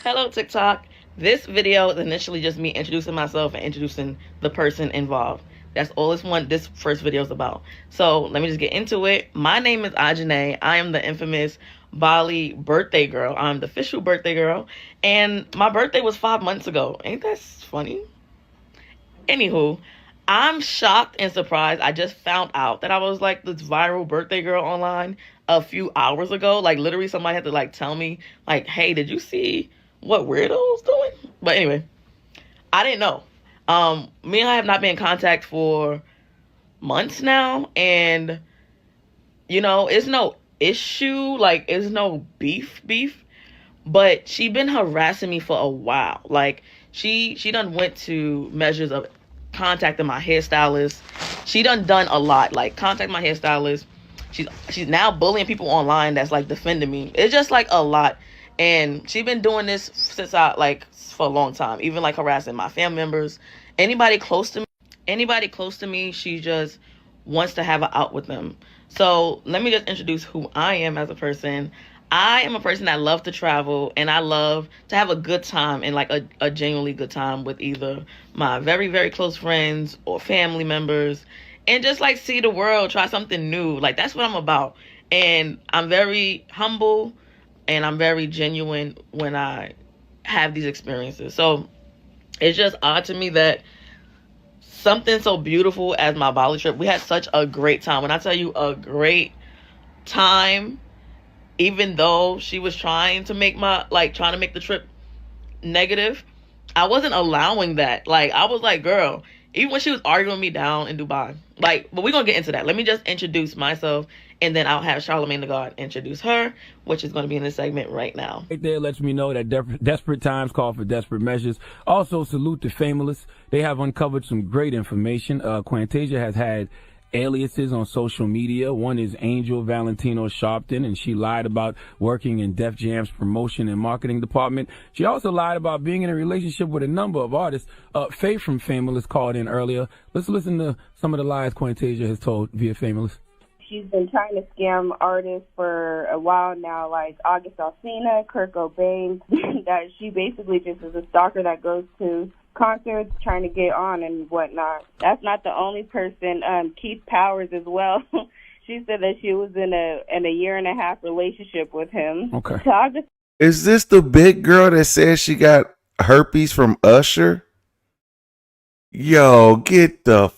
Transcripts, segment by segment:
Hello, TikTok. This video is initially just me introducing myself and introducing the person involved. That's all this first video is about. So let me just get into it. My name is Ajane. I am the infamous Bali birthday girl. I'm the official birthday girl. And my birthday was 5 months ago. Ain't that funny? Anywho, I'm shocked and surprised. I just found out that I was like this viral birthday girl online a few hours ago. Like literally somebody had to like tell me like, hey, did you see what Weirdo's doing? But anyway, I didn't know. Me and I have not been in contact for months now, and you know, it's no issue, like it's no beef, but she been harassing me for a while. Like she done went to measures of contacting my hairstylist. She done a lot, like contact my hairstylist. She's now bullying people online that's like defending me. It's just like a lot. And she's been doing this since for a long time, even like harassing my family members, anybody close to me. She just wants to have an out with them. So let me just introduce who I am as a person. I am a person that loves to travel, and I love to have a good time, and like a genuinely good time with either my very, very close friends or family members, and just like see the world, try something new. Like that's what I'm about. And I'm very humble and I'm very genuine when I have these experiences. So it's just odd to me that something so beautiful as my Bali trip, we had such a great time. When I tell you a great time, even though she was trying to make the trip negative, I wasn't allowing that. Like I was like, girl, even when she was arguing me down in Dubai, but we're gonna get into that. Let me just introduce myself, and then I'll have Charlamagne the God introduce her, which is going to be in this segment right now. Right there lets me know that desperate times call for desperate measures. Also, salute to Famous. They have uncovered some great information. Quantasia has had aliases on social media. One is Angel Valentino Sharpton, and she lied about working in Def Jam's promotion and marketing department. She also lied about being in a relationship with a number of artists. Faye from Famous called in earlier. Let's listen to some of the lies Quantasia has told via Famous. She's been trying to scam artists for a while now, like August Alsina, Kurt Cobain, that she basically just is a stalker that goes to concerts trying to get on and whatnot. That's not the only person. Keith Powers as well. She said that she was in a year-and-a-half relationship with him. Okay. Is this the big girl that says she got herpes from Usher? Yo, get the...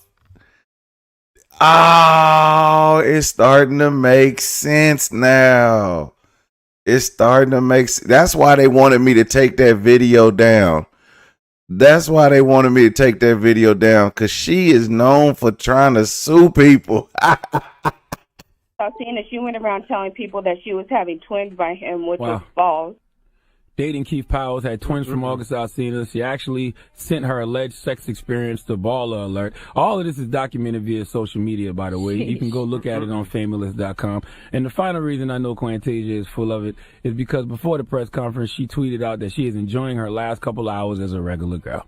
Oh, it's starting to make sense now. It's starting to make sense. That's why they wanted me to take that video down. Because she is known for trying to sue people. I've seen that she went around telling people that she was having twins by him, which was false. Dating Keith Powers, had twins from August Alsina. She actually sent her alleged sex experience to Baller Alert. All of this is documented via social media, by the way. You can go look at it on Famous.com. And the final reason I know Quantasia is full of it is because before the press conference, she tweeted out that she is enjoying her last couple hours as a regular girl.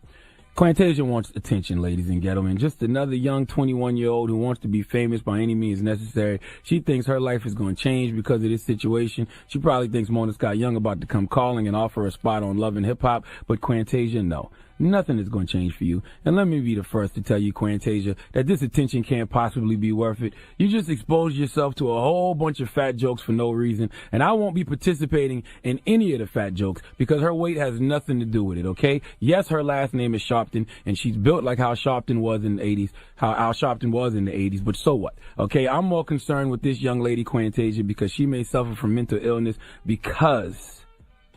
Quantasia wants attention, ladies and gentlemen. Just another young 21-year-old who wants to be famous by any means necessary. She thinks her life is going to change because of this situation. She probably thinks Mona Scott Young about to come calling and offer a spot on Love and Hip Hop, but Quantasia, no. Nothing is going to change for you. And let me be the first to tell you, Quantasia, that this attention can't possibly be worth it. You just exposed yourself to a whole bunch of fat jokes for no reason, and I won't be participating in any of the fat jokes because her weight has nothing to do with it, okay? Yes, her last name is Sharpton, and she's built like how Sharpton was in the 80s, how Al Sharpton was in the 80s, but so what? Okay, I'm more concerned with this young lady, Quantasia, because she may suffer from mental illness because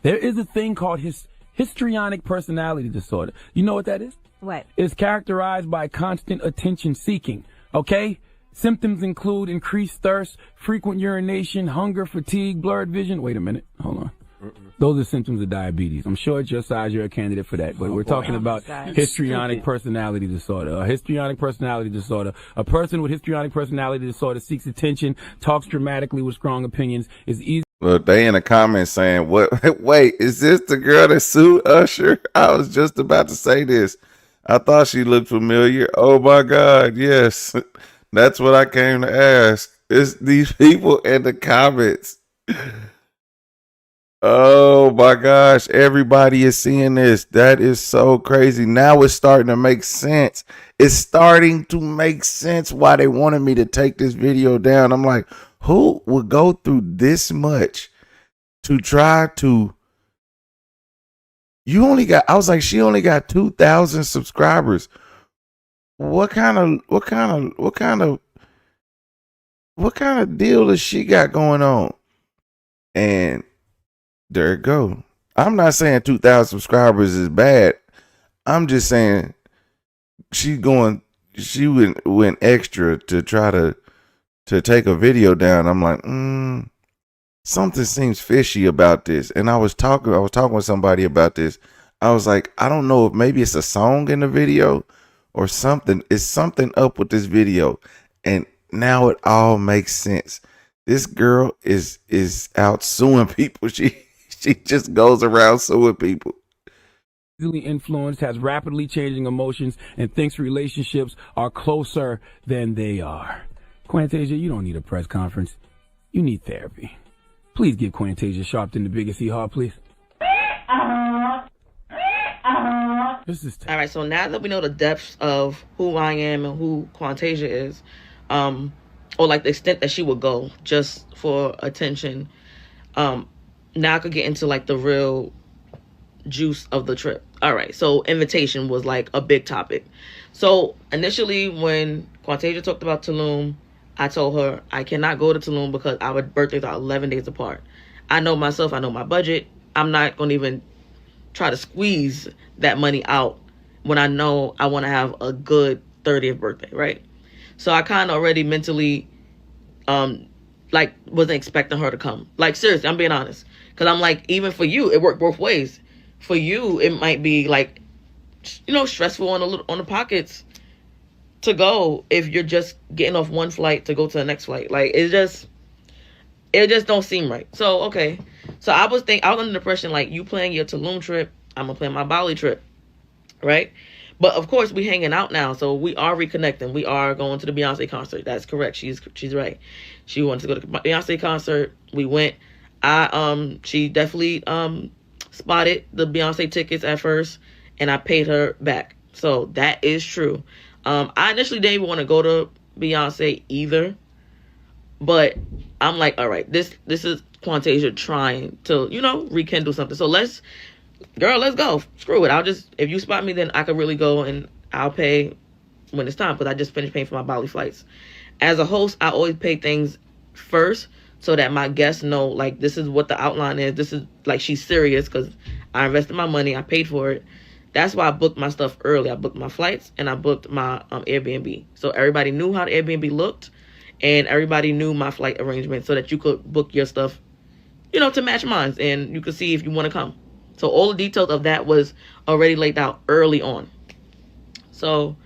there is a thing called histrionic personality disorder. You know what that is? What? It's characterized by constant attention seeking. Okay? Symptoms include increased thirst, frequent urination, hunger, fatigue, blurred vision. Wait a minute. Hold on. Those are symptoms of diabetes. I'm sure at your size you're a candidate for that, but we're talking about histrionic personality disorder. A histrionic personality disorder. A person with histrionic personality disorder seeks attention, talks dramatically with strong opinions, is easy. Well, they in the comments saying, "What? Wait, is this the girl that sued Usher?" I was just about to say this. I thought she looked familiar. Oh my God, yes, that's what I came to ask. It's these people in the comments. Oh my gosh, everybody is seeing this. That is so crazy. Now it's starting to make sense. It's starting to make sense why they wanted me to take this video down. I'm like, who would go through this much to try to I was like, she only got 2,000 subscribers. What kind of deal does she got going on? And there it go. I'm not saying 2,000 subscribers is bad. I'm just saying she went extra to try to take a video down. I'm like, something seems fishy about this. And I was talking with somebody about this. I was like, I don't know if maybe it's a song in the video or something. It's something up with this video. And now it all makes sense. This girl is out suing people. She just goes around suing people. Easily influenced, has rapidly changing emotions, and thinks relationships are closer than they are. Quantasia, you don't need a press conference. You need therapy. Please give Quantasia Sharpton the biggest hee-haw, please. This is all right, so now that we know the depths of who I am and who Quantasia is, or like the extent that she would go just for attention, now I could get into like the real juice of the trip. All right, so invitation was like a big topic. So initially when Quantasia talked about Tulum, I told her I cannot go to Tulum because our birthdays are 11 days apart. I know myself, I know my budget. I'm not going to even try to squeeze that money out when I know I want to have a good 30th birthday, right? So I kind of already mentally like wasn't expecting her to come. Like seriously, I'm being honest. Because I'm like, even for you, it worked both ways. For you, it might be like, you know, stressful on the pockets to go if you're just getting off one flight to go to the next flight. Like it just don't seem right. So okay, so I was under the impression like you planning your Tulum trip, I'm gonna plan my Bali trip, right? But of course we hanging out now, so we are reconnecting. We are going to the Beyonce concert. That's correct. She's right. She wanted to go to the Beyonce concert. We went. She definitely spotted the Beyonce tickets at first, and I paid her back. So that is true. I initially didn't even want to go to Beyonce either, but I'm like, all right, this is Quantasia trying to, you know, rekindle something. So let's go. Screw it. If you spot me, then I could really go and I'll pay when it's time because I just finished paying for my Bali flights. As a host, I always pay things first so that my guests know, like, this is what the outline is. This is, like, she's serious because I invested my money. I paid for it. That's why I booked my stuff early. I booked my flights and I booked my Airbnb. So everybody knew how the Airbnb looked and everybody knew my flight arrangement so that you could book your stuff, you know, to match mine and you could see if you want to come. So all the details of that was already laid out early on. So,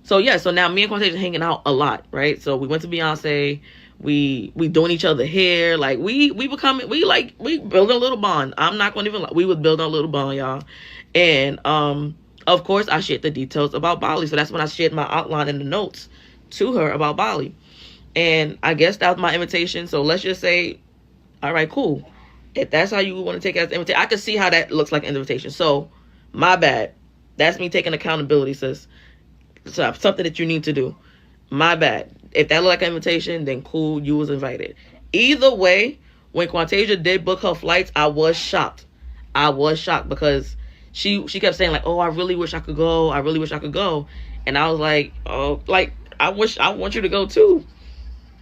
so now me and Quantasia hanging out a lot, right? So we went to Beyonce. We doing each other hair. Like we building a little bond. I'm not going to even lie. We was building a little bond, y'all. And of course I shared the details about Bali. So that's when I shared my outline in the notes to her about Bali. And I guess that was my invitation. So let's just say, all right, cool. If that's how you want to take it as an invitation, I can see how that looks like an invitation. So my bad. That's me taking accountability, sis. So something that you need to do. My bad. If that looked like an invitation, then cool, you was invited. Either way, when Quantasia did book her flights, I was shocked. Because she kept saying like, oh, I really wish I could go. And I was like, oh, like, I want you to go too.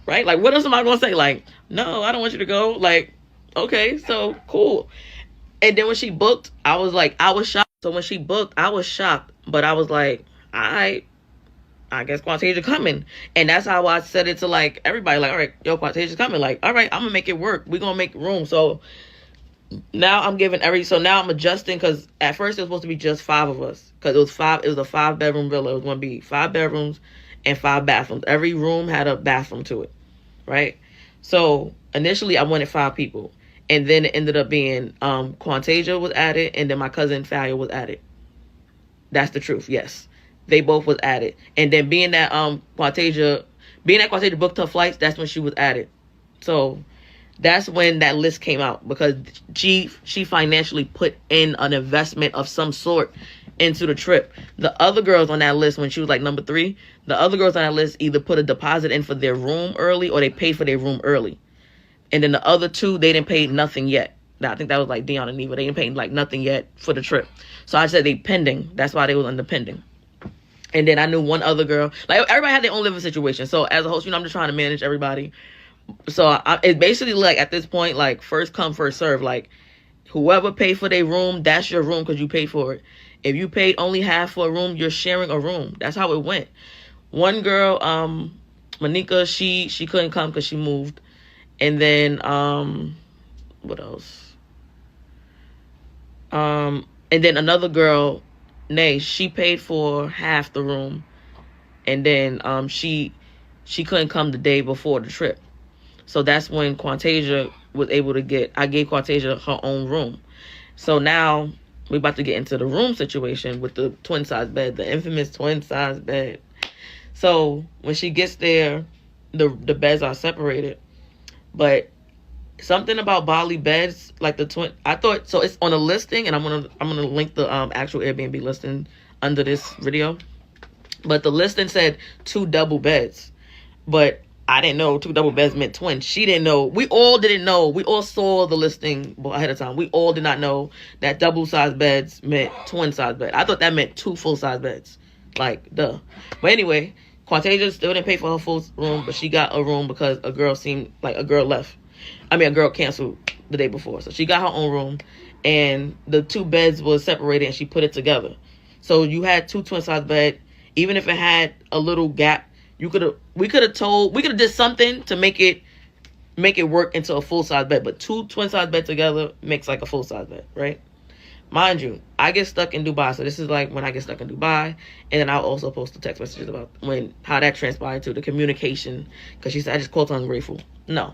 Right? Like, what else am I going to say? Like, no, I don't want you to go. Like, okay, so cool. And then when she booked, I was shocked. So when she booked, I was shocked. But I was like, I guess Quantasia coming. And that's how I said it to like everybody. Like, all right, yo, Quantasia's coming. Like, all right, I'm gonna make it work. We're gonna make room. So now I'm now I'm adjusting because at first it was supposed to be just 5 of us. Because it was a 5-bedroom villa. It was gonna be 5 bedrooms and 5 bathrooms. Every room had a bathroom to it. Right? So initially I wanted 5 people. And then it ended up being Quantasia was added and then my cousin Falia was added. That's the truth, yes. They both was added. And then being that Quantasia booked her flights, that's when she was added. So That's when that list came out, because she financially put in an investment of some sort into the trip. The other girls on that list, when she was like number 3, the other girls on that list either put a deposit in for their room early or they paid for their room early. And then the other 2, they didn't pay nothing yet. Now, I think that was like Dion and Neva. They didn't pay like nothing yet for the trip. So I said they pending. That's why they was under pending. And then I knew one other girl. Like, everybody had their own living situation. So as a host, I'm just trying to manage everybody. So it's basically like, at this point, like, first come, first serve. Like, whoever paid for their room, that's your room because you paid for it. If you paid only half for a room, you're sharing a room. That's how it went. One girl, Monica, she couldn't come because she moved. And then, what else? And then another girl, Nay, she paid for half the room. And then she couldn't come the day before the trip. So that's when Quantasia was able to I gave Quantasia her own room. So now we're about to get into the room situation with the twin size bed, the infamous twin size bed. So when she gets there, the beds are separated. But something about Bali beds, like the twin, I thought, so it's on a listing, and I'm gonna link the actual Airbnb listing under this video. But the listing said 2 double beds, but I didn't know 2 double beds meant twin. She didn't know. We all didn't know. We all saw the listing ahead of time. We all did not know that double size beds meant twin size bed. I thought that meant 2 full size beds. Like, duh. But anyway, Quantasia still didn't pay for her full room, but she got a room because a girl left. I mean, a girl canceled the day before. So she got her own room, and the 2 beds was separated, and she put it together. So you had 2 twin size beds. Even if it had a little gap, we could have did something to make it work into a full size bed. But 2 twin size beds together makes like a full size bed, right? Mind you, I get stuck in Dubai, so this is like when I get stuck in Dubai, and then I'll also post the text messages about how that transpired to the communication, because she said I just called her ungrateful. No,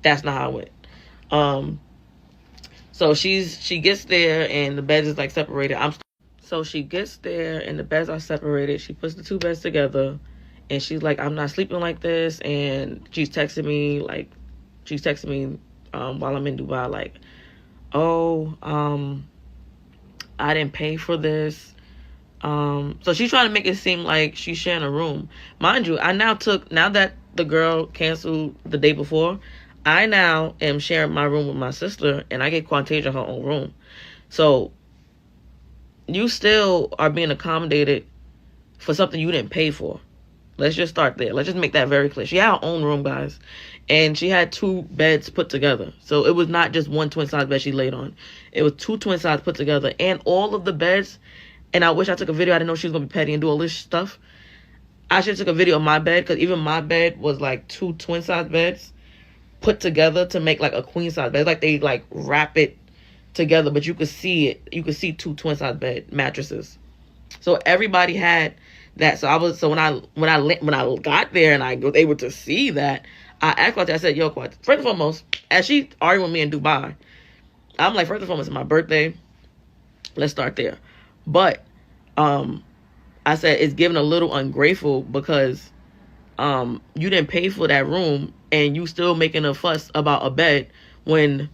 that's not how it went. So she gets there and the beds is like separated. So she gets there and the beds are separated. She puts the 2 beds together, and she's like, I'm not sleeping like this. And she's texting me while I'm in Dubai, like, oh, I didn't pay for this. So she's trying to make it seem like she's sharing a room. Mind you, now that the girl canceled the day before, I now am sharing my room with my sister, and I gave Quantasia her own room. So you still are being accommodated for something you didn't pay for. Let's just start there. Let's just make that very clear. She had her own room, guys. And she had 2 beds put together. So it was not just 1 twin size bed she laid on. It was 2 twin size put together. And all of the beds, and I wish I took a video. I didn't know she was going to be petty and do all this stuff. I should have took a video of my bed, because even my bed was like 2 twin size beds put together to make like a queen size bed. It's like they like wrap it together, but you could see it. You could see 2 twin size bed mattresses. So everybody had that. So when I got there and I was able to see that, I asked Quat, I said, yo, Quat, first and foremost, as she arguing with me in Dubai, I'm like, first and foremost, it's my birthday. Let's start there. But I said it's getting a little ungrateful because you didn't pay for that room and you still making a fuss about a bed when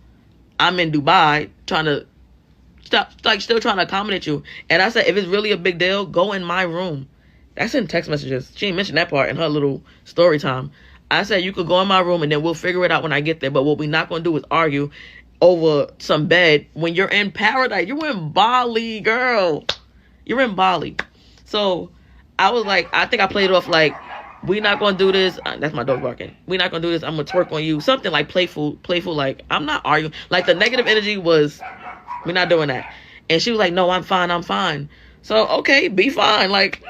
I'm in Dubai still trying to accommodate you. And I said, if it's really a big deal, go in my room. That's in text messages. She didn't mention that part in her little story time. I said, you could go in my room and then we'll figure it out when I get there. But what we're not going to do is argue over some bed when you're in paradise. You're in Bali, girl. You're in Bali. So I was like, I think I played it off like, we're not going to do this. That's my dog barking. We're not going to do this. I'm going to twerk on you. Something like playful. Like, I'm not arguing. Like, the negative energy was, we're not doing that. And she was like, no, I'm fine. So, okay, be fine. Like,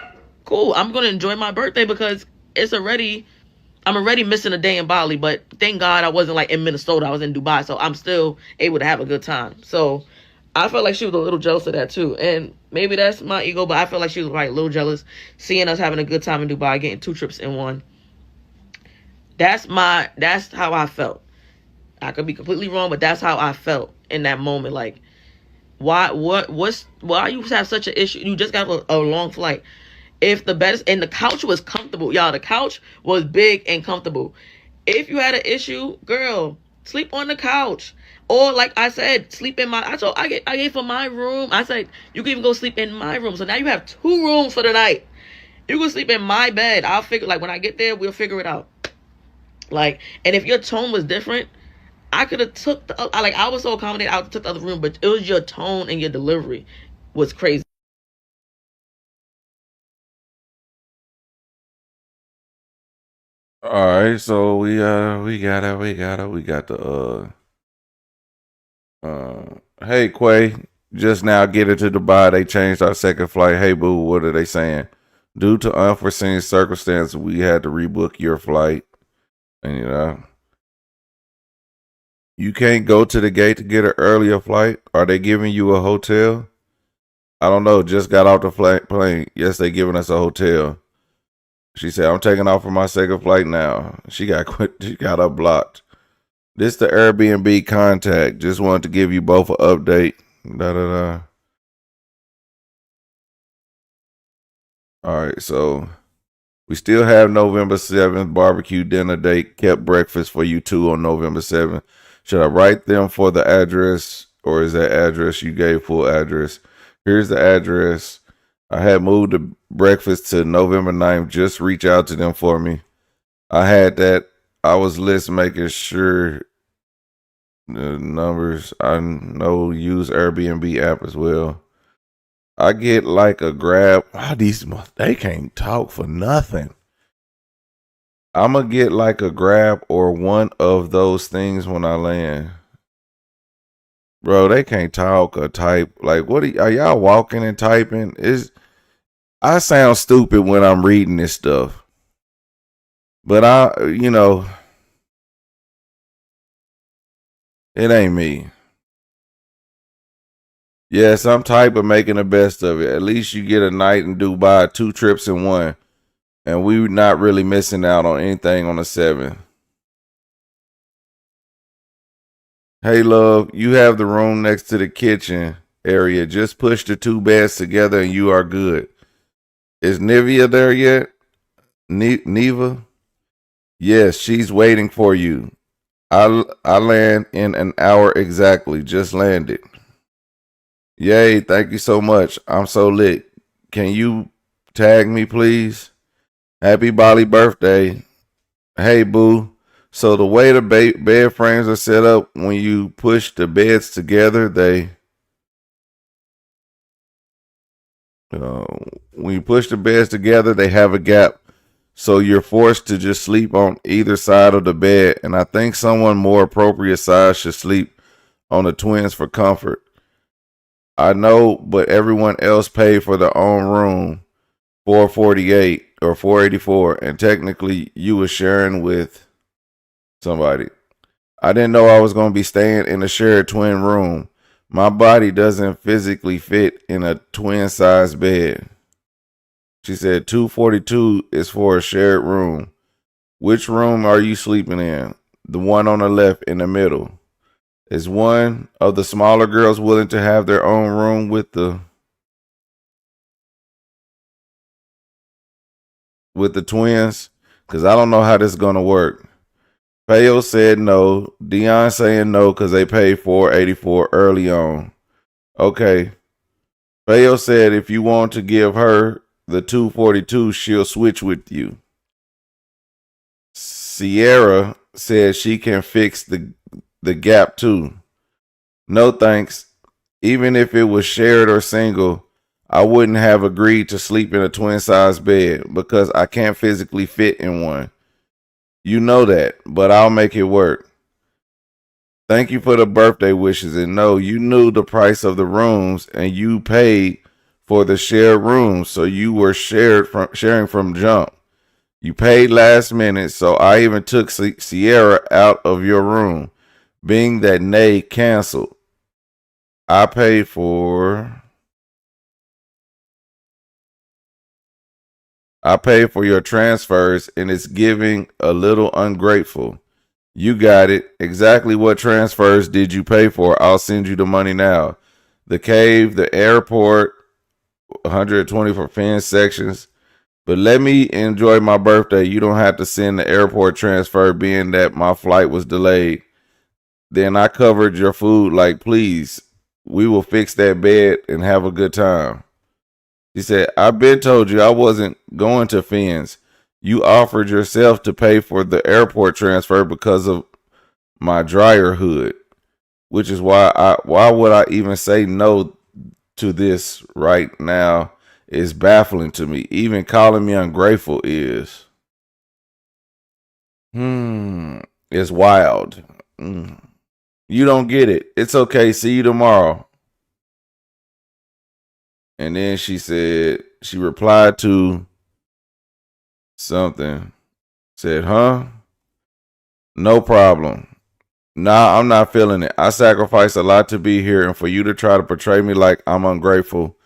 cool. I'm going to enjoy my birthday because I'm already missing a day in Bali. But thank God I wasn't like in Minnesota. I was in Dubai. So I'm still able to have a good time. So I felt like she was a little jealous of that too. And maybe that's my ego, but I felt like she was like a little jealous seeing us having a good time in Dubai, getting 2 trips in one. That's how I felt. I could be completely wrong, but that's how I felt in that moment. Like, why you have such an issue? You just got a long flight. If the bed and the couch was comfortable, y'all, the couch was big and comfortable. If you had an issue, girl, Sleep on the couch. Or like I said, sleep in my I gave for my room. I said you can even go sleep in my room. So now you have 2 rooms for the night. You can sleep in my bed. I'll figure, like, when I get there, we'll figure it out. Like, and if your tone was different, I could have took the, like, I was so accommodated, I took the other room, but it was your tone and your delivery was crazy. All right, so we got the hey Quay, just now getting to Dubai, they changed our second flight. Hey boo, what are they saying? Due to unforeseen circumstances, we had to rebook your flight. And you can't go to the gate to get an earlier flight. Are they giving you a hotel? I don't know. Just got off the plane. Yes, they giving us a hotel. She said, I'm taking off for my second flight now. She got quit. She got up blocked. This the Airbnb contact. Just wanted to give you both an update. Da da da. All right, so we still have November 7th barbecue dinner date. Kept breakfast for you two on November 7th. Should I write them for the address, or is that address you gave full address? Here's the address. I had moved the breakfast to November 9th. Just reach out to them for me. I had that. I was list making sure the numbers. I know use Airbnb app as well. I get like a grab. Wow, they can't talk for nothing. I'm gonna get like a grab or one of those things when I land. Bro, they can't talk or type. Like, what are y'all walking and typing? I sound stupid when I'm reading this stuff. But it ain't me. Yes, I'm type of making the best of it. At least you get a night in Dubai, 2 trips in one. And we not really missing out on anything on the 7th. Hey, love, you have the room next to the kitchen area. Just push the 2 beds together and you are good. Is Nivea there yet? Neva? Yes, she's waiting for you. I land in an hour exactly. Just landed. Yay, thank you so much. I'm so lit. Can you tag me, please? Happy Bali birthday. Hey, boo. So the way the bed frames are set up, when you push the beds together, when you push the beds together, they have a gap. So you're forced to just sleep on either side of the bed. And I think someone more appropriate size should sleep on the twins for comfort. I know, but everyone else paid for their own room, $448 or $484, and technically you were sharing with somebody. I didn't know I was going to be staying in a shared twin room. My body doesn't physically fit in a twin size bed. She said $242 is for a shared room. Which room are you sleeping in? The one on the left in the middle. Is one of the smaller girls willing to have their own room with the twins? Because I don't know how this is going to work. Payo said no. Dion saying no because they paid $484 early on. Okay. Payo said if you want to give her the $242, she'll switch with you. Sierra said she can fix the gap too. No thanks. Even if it was shared or single, I wouldn't have agreed to sleep in a twin size bed because I can't physically fit in one. You know that, but I'll make it work. Thank you for the birthday wishes. And no, you knew the price of the rooms and you paid for the shared rooms, so you were sharing from jump. You paid last minute, so I even took Sierra out of your room, being that Nay canceled. I paid for your transfers, and it's giving a little ungrateful. You got it. Exactly what transfers did you pay for? I'll send you the money now. The cave, the airport, 120 for fin sections. But let me enjoy my birthday. You don't have to send the airport transfer being that my flight was delayed. Then I covered your food. Like, please, we will fix that bed and have a good time. She said, I've been told you I wasn't going to Finn's. You offered yourself to pay for the airport transfer because of my dryer hood, which is why would I even say no to this right now is baffling to me. Even calling me ungrateful is. It's wild. You don't get it. It's okay. See you tomorrow. And then she said, she replied to something. Said, huh? No problem. Nah, I'm not feeling it. I sacrificed a lot to be here, and for you to try to portray me like I'm ungrateful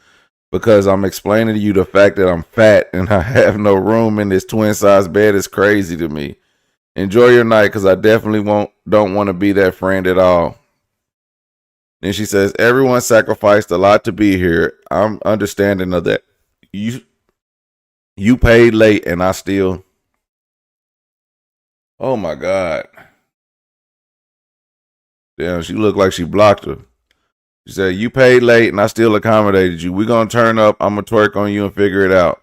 because I'm explaining to you the fact that I'm fat and I have no room in this twin size bed is crazy to me. Enjoy your night, because I definitely don't want to be that friend at all. Then she says, everyone sacrificed a lot to be here. I'm understanding of that. You paid late and I still. Oh my God. Damn, she looked like she blocked her. She said, you paid late and I still accommodated you. We're going to turn up. I'm going to twerk on you and figure it out.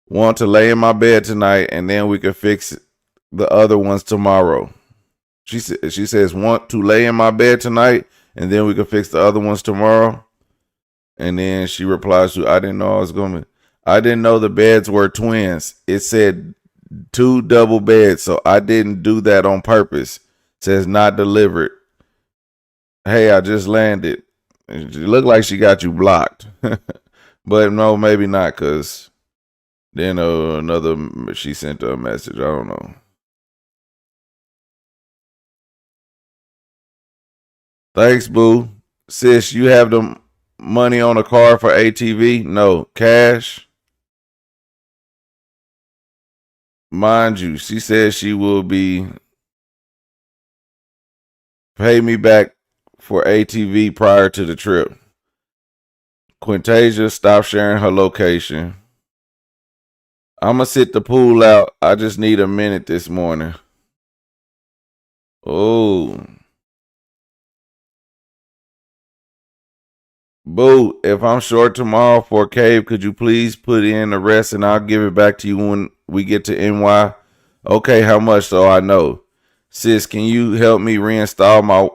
Want to lay in my bed tonight and then we can fix the other ones tomorrow. She says, want to lay in my bed tonight and then we can fix the other ones tomorrow. And then she replies to, I didn't know the beds were twins. It said 2 double beds, so I didn't do that on purpose. It says not delivered. Hey, I just landed. It looked like she got you blocked. But no, maybe not, because then she sent her a message. I don't know. Thanks, boo. Sis, you have the money on a card for ATV? No. Cash? Mind you, she says she will pay me back for ATV prior to the trip. Quintasia stopped sharing her location. I'm going to sit the pool out. I just need a minute this morning. Oh. Boo, if I'm short tomorrow for a cave, could you please put in the rest and I'll give it back to you when we get to NY? Okay, how much so I know? Sis, can you help me reinstall my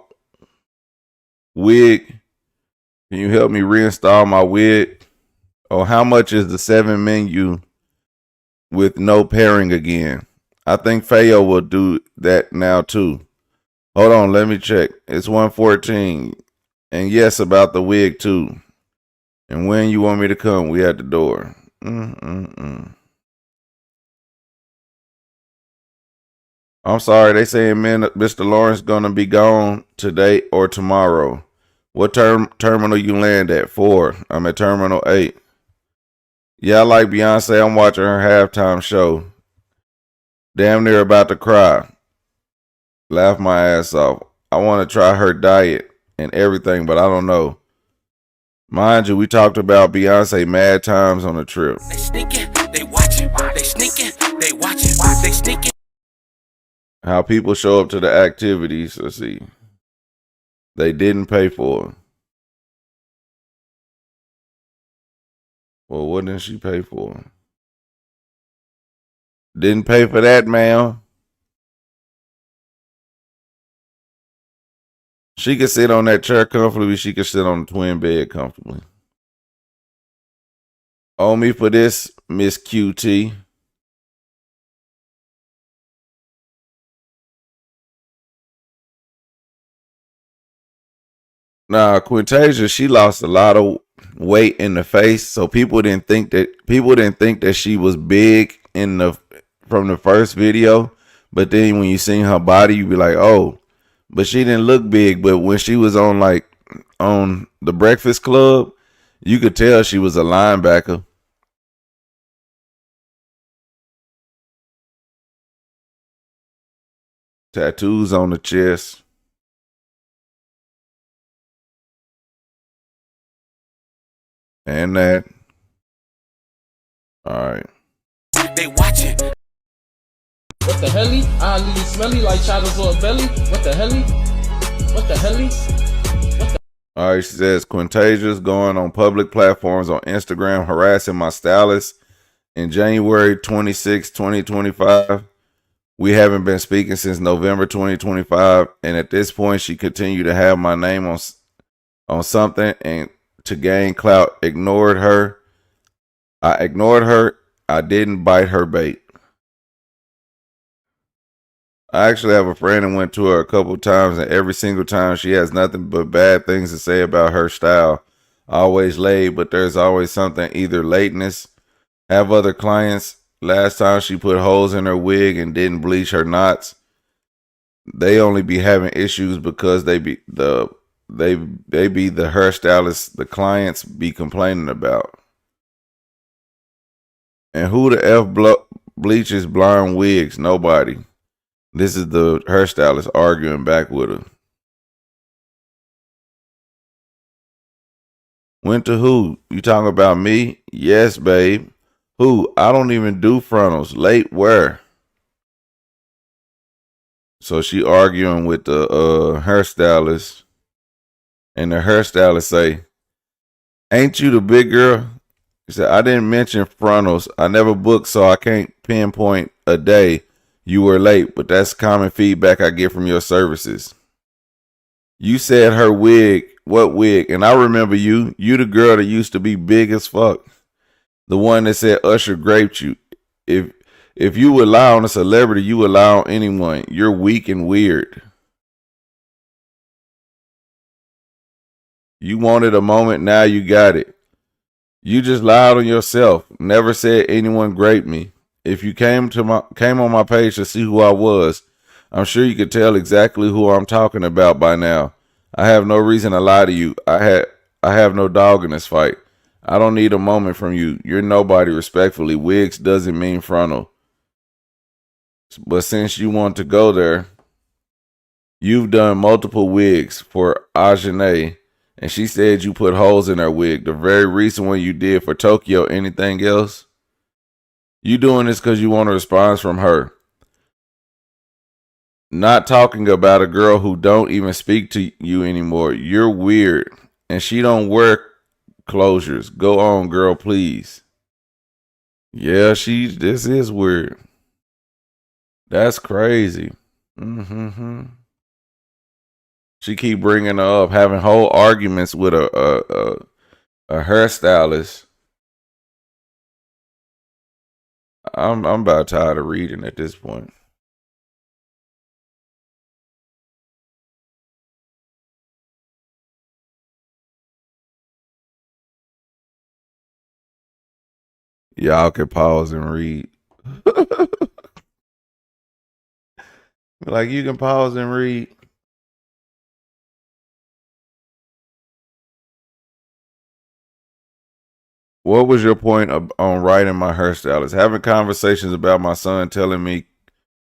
wig? Can you help me reinstall my wig? Oh, how much is the 7 menu with no pairing again? I think Fayo will do that now too. Hold on, let me check. It's 114. And yes, about the wig too. And when you want me to come, we at the door. I'm sorry, they saying Mr. Lawrence gonna be gone today or tomorrow. What terminal you land at? 4. I'm at Terminal 8. Yeah, I like Beyonce. I'm watching her halftime show. Damn near about to cry. Laugh my ass off. I want to try her diet and everything, but I don't know. Mind you, we talked about Beyonce mad times on the trip. They sneaking, they watching, they sneaking, they watching, they sneaking. How people show up to the activities. Let's see. They didn't pay for them. Well, what didn't she pay for? Didn't pay for that, ma'am. She could sit on that chair comfortably. She could sit on the twin bed comfortably. Owe me for this, Miss QT. Nah, Quintasia, she lost a lot of weight in the face, so people didn't think that she was big from the first video. But then when you seen her body, you be like, oh, but she didn't look big. But when she was on the Breakfast Club, you could tell she was a linebacker. Tattoos on the chest. And that. All right. They watching. What the helly? I leave smelly like Chowder's or belly. What the helly? What the hell? All right, she says, Quintasia's going on public platforms on Instagram harassing my stylist. In January 26, 2025, we haven't been speaking since November 2025, and at this point, she continued to have my name on something and to gain clout. I ignored her. I didn't bite her bait. I actually have a friend and went to her a couple times, and every single time she has nothing but bad things to say about her style. Always laid, but there's always something, either lateness. Have other clients. Last time she put holes in her wig and didn't bleach her knots. They only be having issues because they be the hairstylists the clients be complaining about. And who the F bleaches blonde wigs? Nobody. This is the hairstylist arguing back with her. Went to who? You talking about me? Yes, babe. Who? I don't even do frontals. Late where? So she arguing with the hairstylist. And the hairstylist say, ain't you the big girl? He said, I didn't mention frontals. I never booked, so I can't pinpoint a day you were late, but that's common feedback I get from your services. You said her wig. What wig? And I remember you. You the girl that used to be big as fuck. The one that said Usher raped you. If you would lie on a celebrity, you would lie on anyone. You're weak and weird. You wanted a moment, now you got it. You just lied on yourself. Never said anyone raped me. If you came on my page to see who I was, I'm sure you could tell exactly who I'm talking about by now. I have no reason to lie to you. I have no dog in this fight. I don't need a moment from you. You're nobody, respectfully. Wigs doesn't mean frontal. But since you want to go there, you've done multiple wigs for Ajane, and she said you put holes in her wig. The very recent one you did for Tokyo. Anything else? You doing this because you want a response from her. Not talking about a girl who don't even speak to you anymore. You're weird. And she don't wear closures. Go on, girl, please. Yeah, this is weird. That's crazy. She keep bringing her up, having whole arguments with a hairstylist. I'm about tired of reading at this point. Y'all can pause and read. Like, you can pause and read. What was your point on writing my hairstylist? Having conversations about my son telling me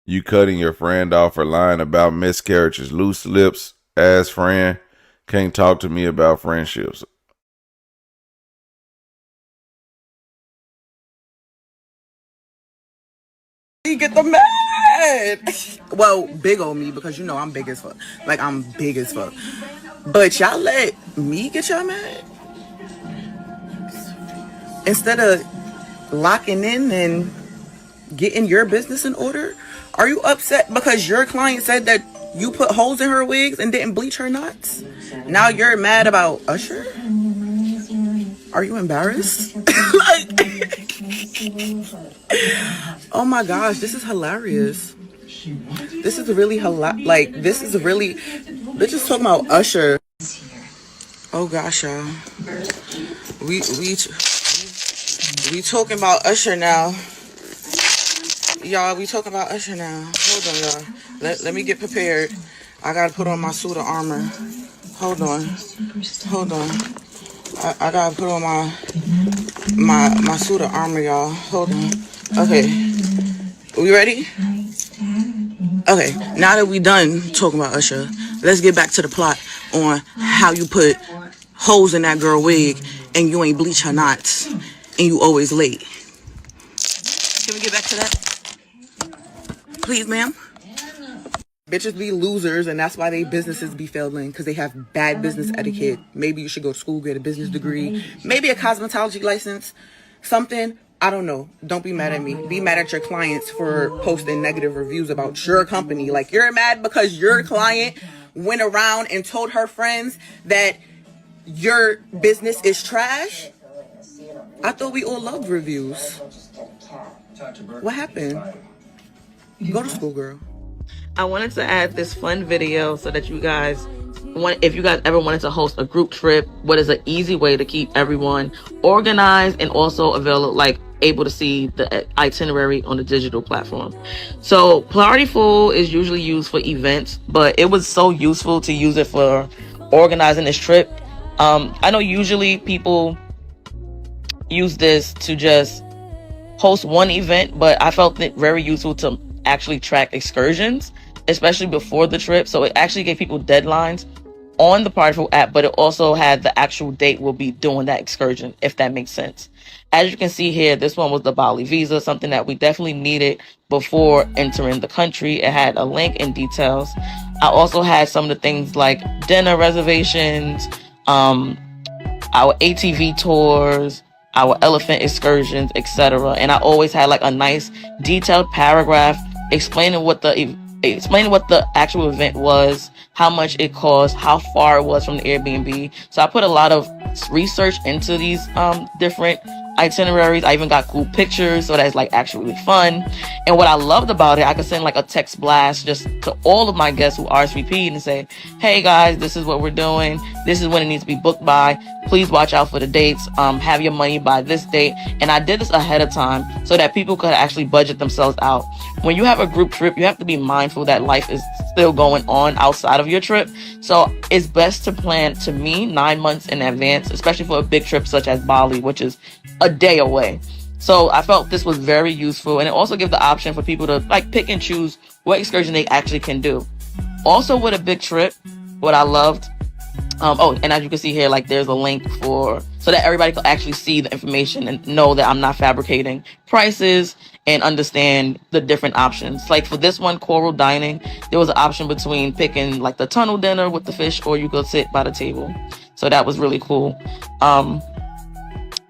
you cutting your friend off or lying about miscarriages. Loose lips, ass friend. Can't talk to me about friendships. You get the mad. Well, big on me because you know I'm big as fuck. Like, I'm big as fuck. But y'all let me get y'all mad? Instead of locking in and getting your business in order? Are you upset because your client said that you put holes in her wigs and didn't bleach her knots? Now you're mad about Usher? Are you embarrassed? Oh my gosh, this is hilarious. This is really they're just talking about Usher. Oh gosh, y'all. We talking about Usher now. Y'all, we talking about Usher now. Hold on, y'all. Let me get prepared. I gotta put on my suit of armor. Hold on. I gotta put on my suit of armor, y'all. Hold on. Okay. We ready? Okay. Now that we done talking about Usher, let's get back to the plot on how you put holes in that girl wig and you ain't bleach her knots and you always late. Can we get back to that? Please, ma'am. Bitches be losers, and that's why they businesses be failing, because they have bad business etiquette. Maybe you should go to school, get a business degree, maybe a cosmetology license, something. I don't know. Don't be mad at me. Be mad at your clients for posting negative reviews about your company. Like, you're mad because your client went around and told her friends that your business is trash. I thought we all loved reviews. What happened? Go to school, girl. I wanted to add this fun video so that you guys, if you guys ever wanted to host a group trip, what is an easy way to keep everyone organized and also available, like able to see the itinerary on the digital platform. So Partyful is usually used for events, but it was so useful to use it for organizing this trip. I know usually people use this to just host one event, but I felt it very useful to actually track excursions, especially before the trip. So it actually gave people deadlines on the Partyful app, but it also had the actual date we'll be doing that excursion, if that makes sense. As you can see here, this one was the Bali visa, something that we definitely needed before entering the country. It had a link and details. I also had some of the things like dinner reservations, our ATV tours, our elephant excursions, etc. And I always had like a nice detailed paragraph explaining what the actual event was, how much it cost, how far it was from the Airbnb. So I put a lot of research into these different itineraries. I even got cool pictures, so that's like actually fun. And what I loved about it, I could send like a text blast just to all of my guests who RSVP'd and say, hey guys, this is what we're doing, this is when it needs to be booked by, please watch out for the dates, have your money by this date. And I did this ahead of time so that people could actually budget themselves out. When you have a group trip, you have to be mindful that life is still going on outside of your trip. So it's best to plan, to me, 9 months in advance, especially for a big trip such as Bali, which is a day away. So I felt this was very useful, and it also gives the option for people to like pick and choose what excursion they actually can do. Also with a big trip, what I loved, and as you can see here, like there's a link so that everybody can actually see the information and know that I'm not fabricating prices and understand the different options. Like for this one, coral dining, there was an option between picking like the tunnel dinner with the fish, or you could sit by the table. So that was really cool.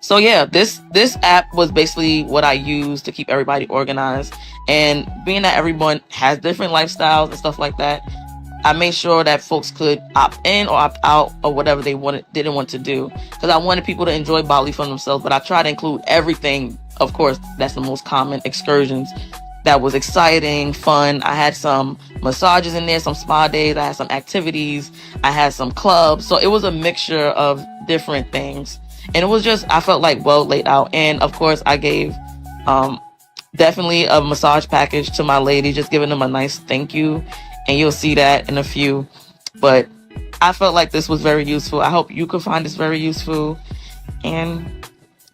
So yeah, this app was basically what I used to keep everybody organized. And being that everyone has different lifestyles and stuff like that, I made sure that folks could opt in or opt out or whatever they didn't want to do. Because I wanted people to enjoy Bali for themselves, but I tried to include everything, of course, that's the most common excursions. That was exciting, fun. I had some massages in there, some spa days, I had some activities, I had some clubs. So it was a mixture of different things. And it was just, I felt like well laid out. And of course, I gave definitely a massage package to my lady, just giving them a nice thank you. And you'll see that in a few. But I felt like this was very useful. I hope you could find this very useful. And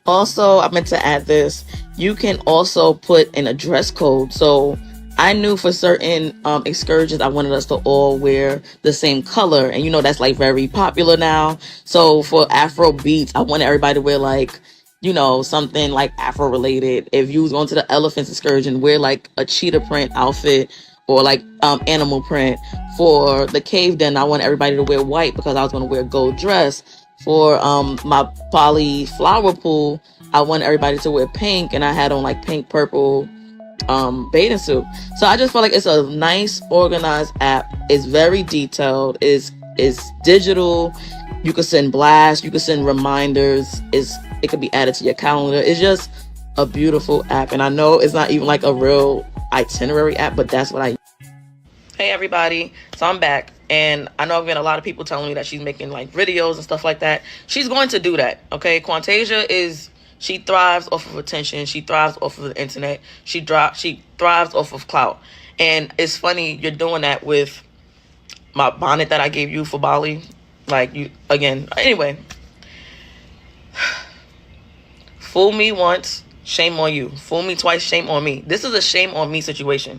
also, I meant to add this. You can also put in a dress code. So I knew for certain excursions, I wanted us to all wear the same color. And you know, that's like very popular now. So for Afro beats, I wanted everybody to wear like, you know, something like Afro related. If you was going to the elephants excursion, wear like a cheetah print outfit or like animal print. For the cave den, I want everybody to wear white because I was going to wear a gold dress. For my Bali flower pool, I want everybody to wear pink, and I had on like pink, purple bathing suit. So I just felt like it's a nice organized app. It's very detailed. It's digital. You can send blasts, you can send reminders. It could be added to your calendar. It's just a beautiful app. And I know it's not even like a real itinerary app, but that's what I use. Hey everybody, so I'm back, and I know I've been a lot of people telling me that she's making like videos and stuff like that. She's going to do that, okay? She thrives off of attention. She thrives off of the internet. She thrives off of clout. And it's funny you're doing that with my bonnet that I gave you for Bali. Like, you, again, anyway. Fool me once, shame on you. Fool me twice, shame on me. This is a shame on me situation.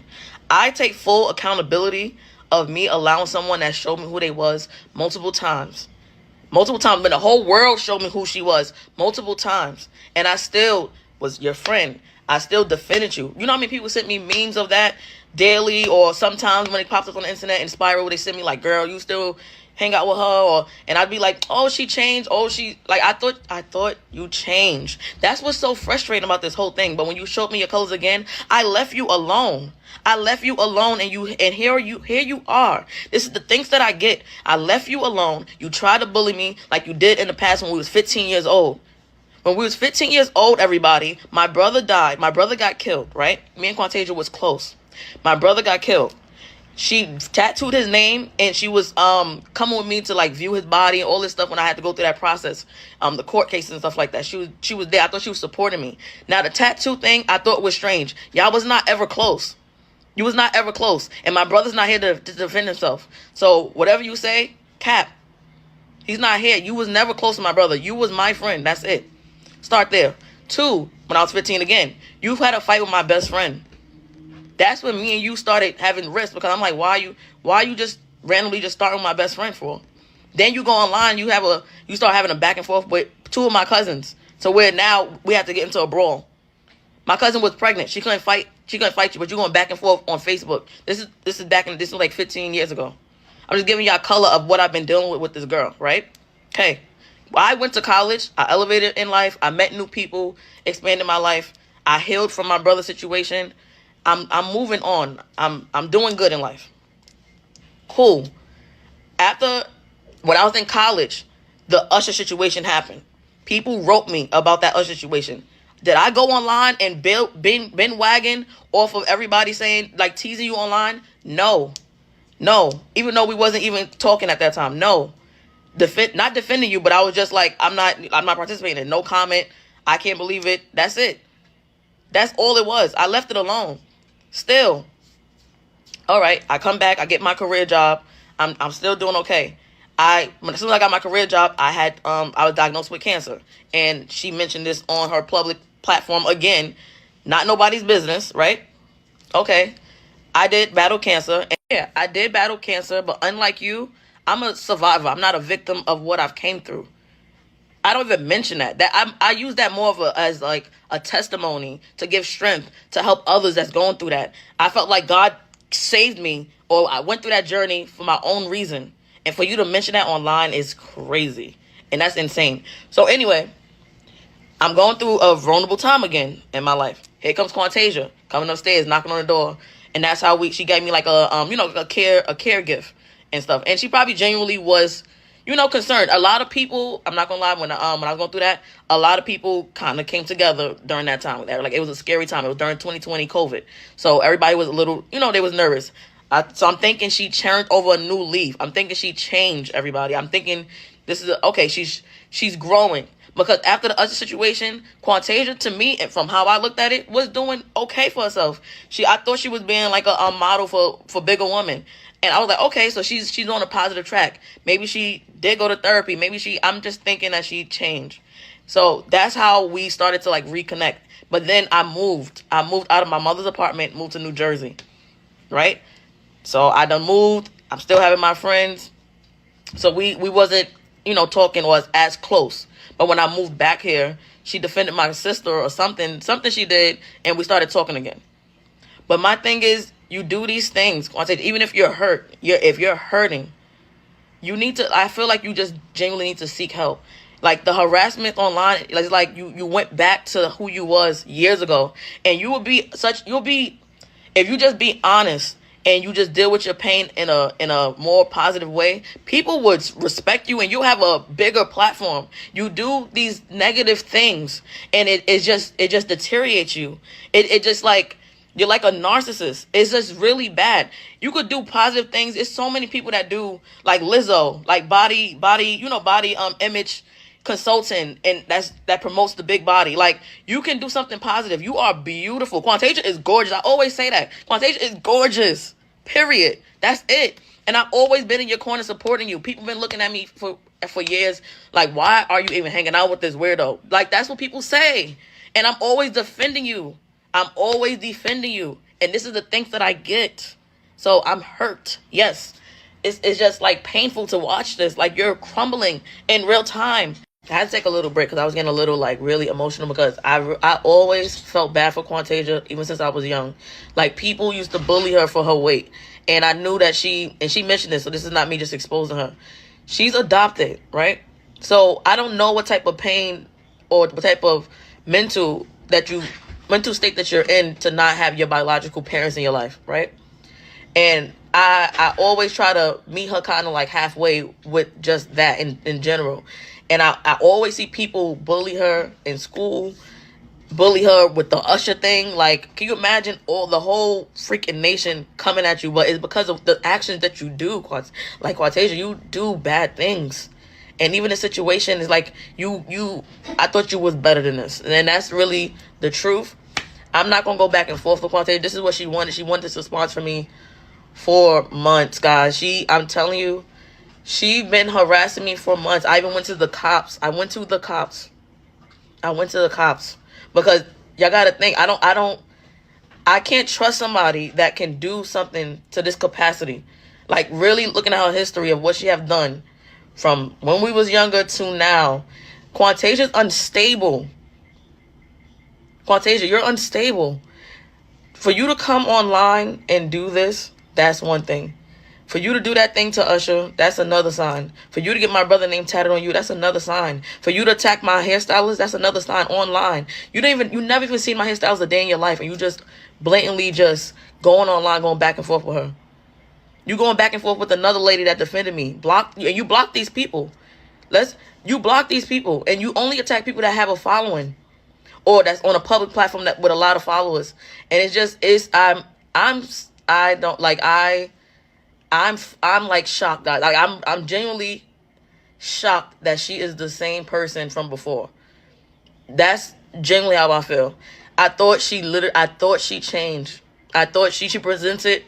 I take full accountability of me allowing someone that showed me who they was multiple times. But the whole world showed me who she was multiple times. And I still was your friend. I still defended you. You know how many people sent me memes of that daily, or sometimes when it pops up on the internet and spiral, they send me like, girl, you still hang out with her, and I'd be like, oh, she changed. Oh, she, like, I thought you changed. That's what's so frustrating about this whole thing. But when you showed me your colors again, I left you alone. And here you are. This is the things that I get. I left you alone. You tried to bully me like you did in the past when we was 15 years old. When we was 15 years old, everybody, my brother died. My brother got killed, right? Me and Quantasia was close. My brother got killed. She tattooed his name, and she was coming with me to like view his body and all this stuff when I had to go through that process, the court cases and stuff like that. She was there. I thought she was supporting me. Now the tattoo thing, I thought was strange. Y'all was not ever close. You was not ever close, and my brother's not here to defend himself. So whatever you say, cap. He's not here. You was never close to my brother. You was my friend. That's it. Start there. 2, when I was 15 again, you've had a fight with my best friend. That's when me and you started having risks, because I'm like, why are you just randomly just starting with my best friend for? Then you go online, you start having a back and forth with 2 of my cousins. So we have to get into a brawl. My cousin was pregnant. She couldn't fight you, but you're going back and forth on Facebook. This is like 15 years ago. I'm just giving y'all color of what I've been dealing with this girl, right? Okay. Well, I went to college. I elevated in life. I met new people, expanded my life. I healed from my brother's situation. I'm moving on. I'm doing good in life. Cool. After, when I was in college, the Usher situation happened. People wrote me about that Usher situation. Did I go online and bin wagon off of everybody saying, like, teasing you online? No. Even though we wasn't even talking at that time. No. Not defending you, but I was just like, I'm not participating. No comment. I can't believe it. That's it. That's all it was. I left it alone. Still. All right. I come back. I get my career job. I'm still doing okay. As soon as I got my career job, I was diagnosed with cancer. And she mentioned this on her public platform again. Not nobody's business, right? Okay. I did battle cancer. And yeah, I did battle cancer, but unlike you, I'm a survivor. I'm not a victim of what I've came through. I don't even mention that. I use that more as like a testimony to give strength to help others that's going through that. I felt like God saved me, or I went through that journey for my own reason. And for you to mention that online is crazy. And that's insane. So anyway, I'm going through a vulnerable time again in my life. Here comes Quantasia coming upstairs, knocking on the door. And that's how she gave me like a care gift and stuff. And she probably genuinely was, concerned. A lot of people, I'm not gonna lie, when I was going through that, a lot of people kind of came together during that time. Like, it was a scary time. It was during 2020 COVID. So everybody was a little, they was nervous. So I'm thinking she turned over a new leaf. I'm thinking she changed everybody. I'm thinking this is okay. She's growing. Because after the other situation, Quantasia, to me, and from how I looked at it, was doing okay for herself. I thought she was being like a model for bigger women. And I was like, okay, so she's on a positive track. Maybe she did go to therapy. I'm just thinking that she changed. So that's how we started to like reconnect. But then I moved out of my mother's apartment, moved to New Jersey, right? So I done moved. I'm still having my friends. So we wasn't, talking or as close. But when I moved back here, she defended my sister or something she did, and we started talking again. But my thing is, you do these things, even if you're hurt, if you're hurting, you need to, I feel like you just genuinely need to seek help. Like the harassment online, it's like you went back to who you was years ago, and if you just be honest and you just deal with your pain in a more positive way, people would respect you and you have a bigger platform. You do these negative things and it just deteriorates you. It just like, you're like a narcissist. It's just really bad. You could do positive things. It's so many people that do, like Lizzo, like body image consultant, and that promotes the big body. Like, you can do something positive. You are beautiful. Quantasia is gorgeous. I always say that. Quantasia is gorgeous. Period. That's it. And I've always been in your corner supporting you. People been looking at me for years like, why are you even hanging out with this weirdo? Like, that's what people say. And I'm always defending you. I'm always defending you. And this is the things that I get. So I'm hurt. Yes. It's just like painful to watch this. Like, you're crumbling in real time. I had to take a little break because I was getting a little like really emotional because I always felt bad for Quantasia even since I was young. Like people used to bully her for her weight, and I knew that she mentioned this, so this is not me just exposing her. She's adopted, right? So I don't know what type of pain or what type of mental state that you're in to not have your biological parents in your life, right? And I always try to meet her kind of like halfway with just that in general. And I always see people bully her in school, bully her with the Usher thing. Like, can you imagine the whole freaking nation coming at you? But it's because of the actions that you do, like Quantasia, you do bad things. And even the situation is like, I thought you was better than this. And that's really the truth. I'm not going to go back and forth with Quantasia. This is what she wanted. She wanted this response from me for months, guys. I'm telling you, she been harassing me for months. I even went to the cops. I went to the cops because y'all gotta think. I can't trust somebody that can do something to this capacity. Like really looking at her history of what she have done from when we was younger to now. Quantasia's unstable. Quantasia, you're unstable. For you to come online and do this, that's one thing. For you to do that thing to Usher, that's another sign. For you to get my brother name tatted on you, that's another sign. For you to attack my hairstylist, that's another sign online. You never even seen my hairstylist a day in your life, and you just blatantly just going online, going back and forth with her. You going back and forth with another lady that defended me. You block these people. You block these people, and you only attack people that have a following, or that's on a public platform with a lot of followers. And I'm like shocked, guys. Like I'm genuinely shocked that she is the same person from before. That's genuinely how I feel. I thought she changed. I thought she presented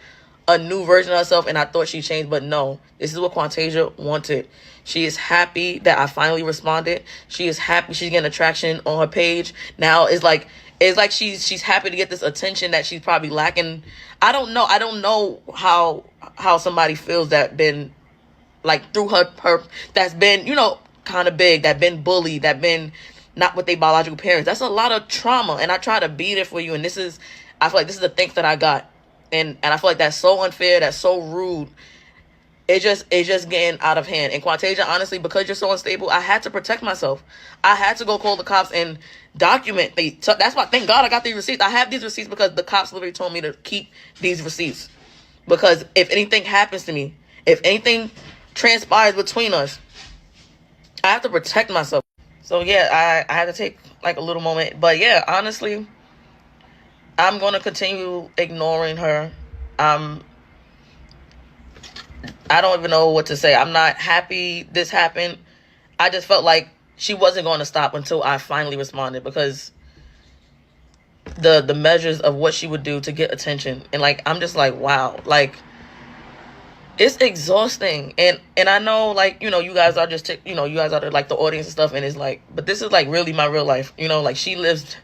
a new version of herself, and I thought she changed, but no. This is what Quantasia wanted. She is happy that I finally responded. She is happy she's getting attraction on her page. Now it's like she's happy to get this attention that she's probably lacking. I don't know how somebody feels that been like through her that's been, kind of big, that been bullied, that been not with their biological parents. That's a lot of trauma, and I try to be there for you. And I feel like this is the thanks that I got, and I feel like that's so unfair, that's so rude. It's just getting out of hand. And Quantasia, honestly, because you're so unstable, I had to protect myself. I had to go call the cops and document. That's why, thank God, I got these receipts. I have these receipts because the cops literally told me to keep these receipts. Because if anything happens to me, if anything transpires between us, I have to protect myself. So yeah, I had to take like a little moment. But yeah, honestly, I'm going to continue ignoring her. I don't even know what to say. I'm not happy this happened. I just felt like she wasn't going to stop until I finally responded, because the measures of what she would do to get attention, and like I'm just like, wow, like it's exhausting. And I know, like, you guys are just you guys are like the audience and stuff, and it's like, but this is like really my real life, like she lives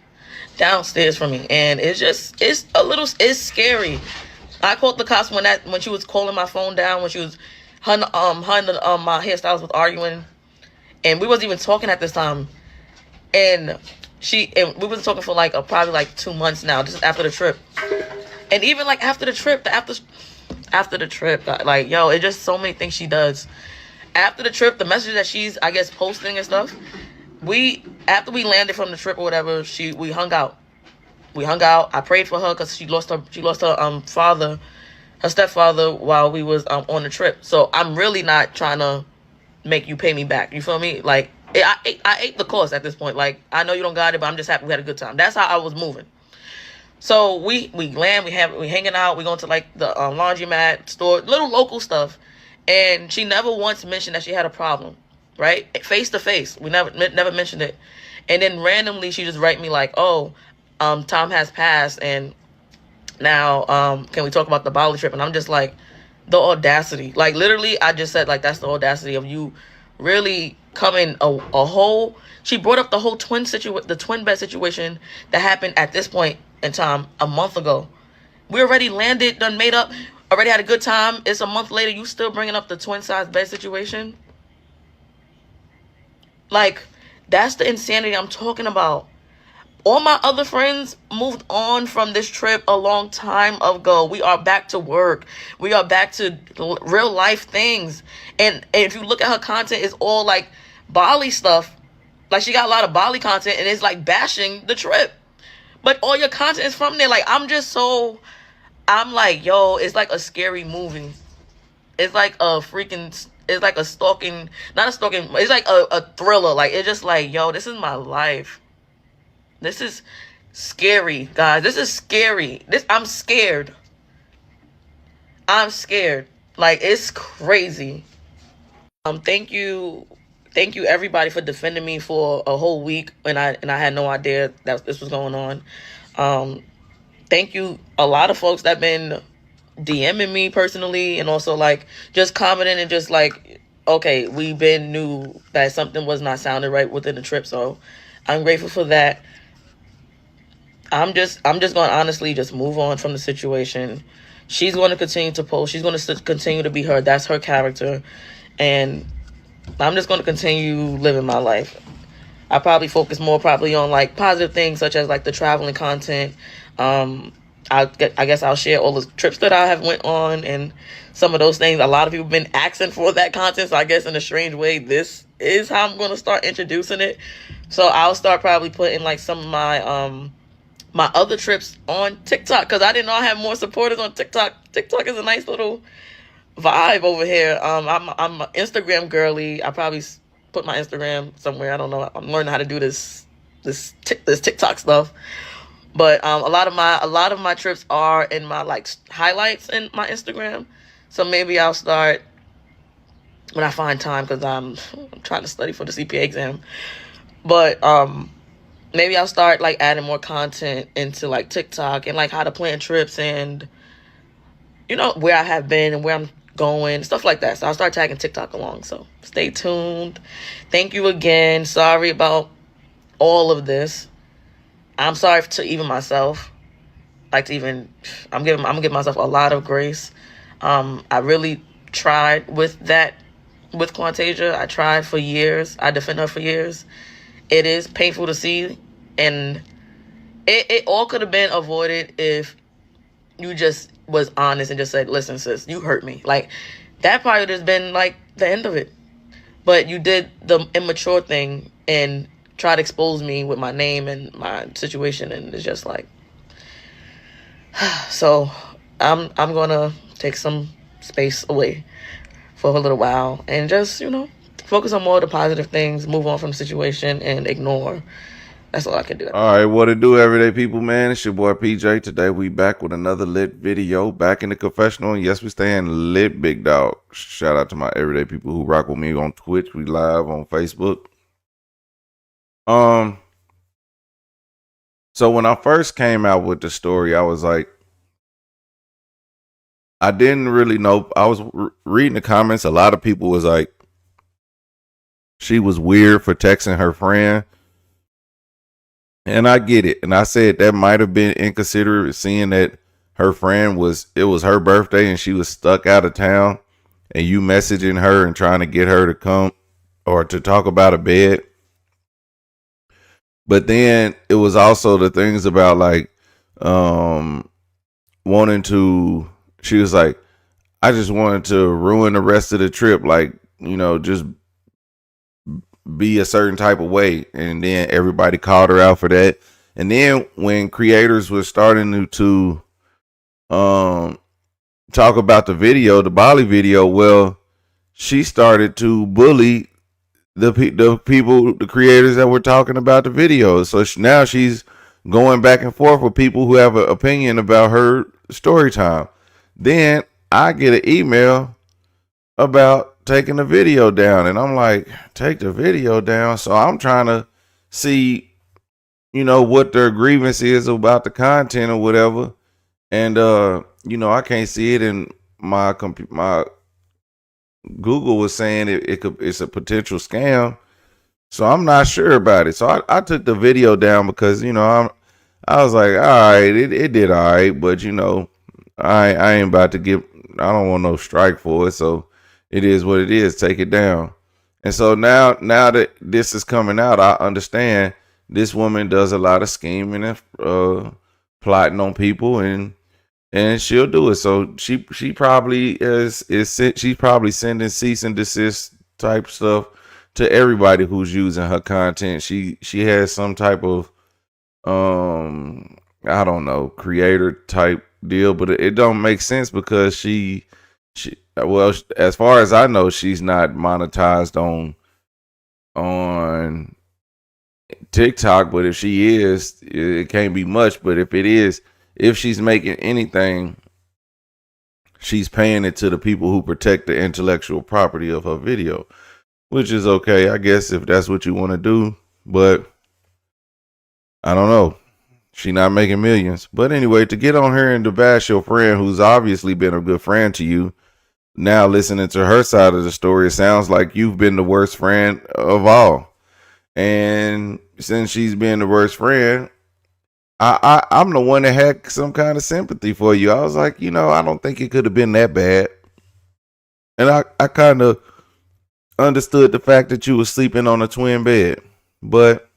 downstairs from me, and it's scary. I called the cops when she was calling my phone down, when she was her and my hairstylist was arguing, and we wasn't even talking at this time, and we wasn't talking for like probably like 2 months now, just after the trip. And even like after the trip, like, yo, it's just so many things she does. After the trip, the messages that she's, I guess, posting and stuff, after we landed from the trip or whatever, we hung out. I prayed for her because she lost her father, her stepfather, while we was on the trip. So I'm really not trying to make you pay me back. You feel me? Like I ate the cost at this point. Like, I know you don't got it, but I'm just happy we had a good time. That's how I was moving. So we land, we hanging out, we going to like the laundromat store, little local stuff, and she never once mentioned that she had a problem, right? Face to face, we never mentioned it. And then randomly she just write me like, oh, Tom has passed, and now can we talk about the Bali trip? And I'm just like, the audacity. Like, literally, I just said, like, that's the audacity of you really coming a whole. She brought up the whole the twin bed situation that happened at this point in time a month ago. We already landed, done made up, already had a good time. It's a month later, you still bringing up the twin size bed situation. Like, That's the insanity I'm talking about. All my other friends moved on from this trip a long time ago. We are back to work. We are back to real life things. And if you look at her content, it's all like Bali stuff. Like, she got a lot of Bali content, and it's like bashing the trip. But all your content is from there. Like, I'm like, yo, it's like a scary movie. It's like it's like a stalking, not a stalking, it's like a thriller. Like, it's just like, yo, this is my life. This is scary, guys. This is scary. I'm scared. I'm scared. Like, it's crazy. Thank you everybody for defending me for a whole week, and I had no idea that this was going on. Thank you a lot of folks that been DMing me personally, and also like just commenting and just like, okay, we been knew that something was not sounding right within the trip, so I'm grateful for that. I'm just going to honestly just move on from the situation. She's going to continue to post. She's going to continue to be her. That's her character. And I'm just going to continue living my life. I probably focus more probably on like positive things such as like the traveling content. I guess I'll share all the trips that I have went on and some of those things. A lot of people have been asking for that content. So I guess in a strange way, this is how I'm going to start introducing it. So I'll start probably putting like some of my other trips on TikTok, because I didn't know I had more supporters on TikTok. TikTok is a nice little vibe over here. I'm an Instagram girly. I probably put my Instagram somewhere. I don't know. I'm learning how to do this TikTok stuff. But a lot of my trips are in my like highlights in my Instagram. So maybe I'll start when I find time, because I'm trying to study for the CPA exam. But maybe I'll start like adding more content into like TikTok and like how to plan trips and, you know, where I have been and where I'm going, stuff like that. So I'll start tagging TikTok along. So stay tuned. Thank you again. Sorry about all of this. I'm sorry to even myself. I'm gonna give myself a lot of grace. I really tried with Quantasia. I tried for years. I defended her for years. It is painful to see, and it all could have been avoided if you just was honest and just said, listen, sis, you hurt me. Like, that probably would have been like the end of it. But you did the immature thing and tried to expose me with my name and my situation, and it's just like, so I'm gonna take some space away for a little while and just, you know, focus on more of the positive things, move on from the situation, and ignore. That's all I can do. All right, what it do, everyday people, man? It's your boy PJ. Today we back with another lit video, back in the confessional. And yes, we staying lit, big dog. Shout out to my everyday people who rock with me on Twitch. We live on Facebook. So when I first came out with the story, I was like, I didn't really know. I was reading the comments. A lot of people was like, she was weird for texting her friend. And I get it. And I said that might have been inconsiderate, seeing that her friend it was her birthday and she was stuck out of town, and you messaging her and trying to get her to come or to talk about a bed. But then it was also the things about like wanting to, she was like, I just wanted to ruin the rest of the trip, like, you know, just be a certain type of way. And then everybody called her out for that. And then when creators were starting to talk about the video, the Bali video, well, she started to bully the people, the creators that were talking about the video. So now she's going back and forth with people who have an opinion about her story time. Then I get an email about taking the video down, and I'm like, take the video down? So I'm trying to see, you know, what their grievance is about the content or whatever. And you know, I can't see it in my Google was saying it's a potential scam. So I'm not sure about it. So I took the video down because, you know, I was like, all right, it did all right, but you know, I ain't about to I don't want no strike for it. So it is what it is. Take it down. And so now that this is coming out, I understand this woman does a lot of scheming and plotting on people, and she'll do it. So she probably she's probably sending cease and desist type stuff to everybody who's using her content. She has some type of I don't know, creator type deal, but it don't make sense because she well, as far as I know, she's not monetized on TikTok, but if she is, it can't be much. But if it is, if she's making anything, she's paying it to the people who protect the intellectual property of her video, which is okay, I guess, if that's what you want to do. But I don't know. She not making millions. But anyway, to get on here and to bash your friend who's obviously been a good friend to you, now listening to her side of the story, it sounds like you've been the worst friend of all. And since she's been the worst friend, I'm the one that had some kind of sympathy for you. I was like, I don't think it could have been that bad. And I kind of understood the fact that you were sleeping on a twin bed. But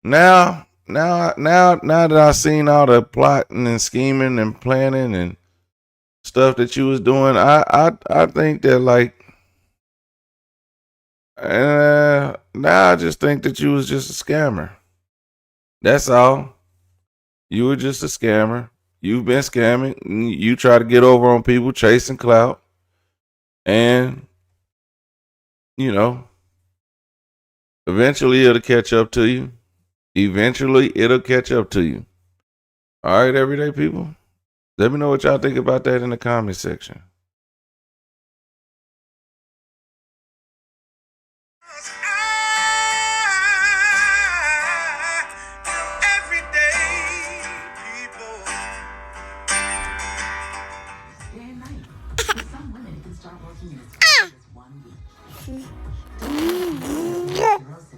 now that I've seen all the plotting and scheming and planning and stuff that you was doing, I think that now I just think that you was just a scammer. That's all. You were just a scammer. You've been scamming. You try to get over on people, chasing clout, and eventually it'll catch up to you. All right, everyday people. Let me know what y'all think about that in the comment section. Day and night. For some women, it can start working in as quick as 1 week.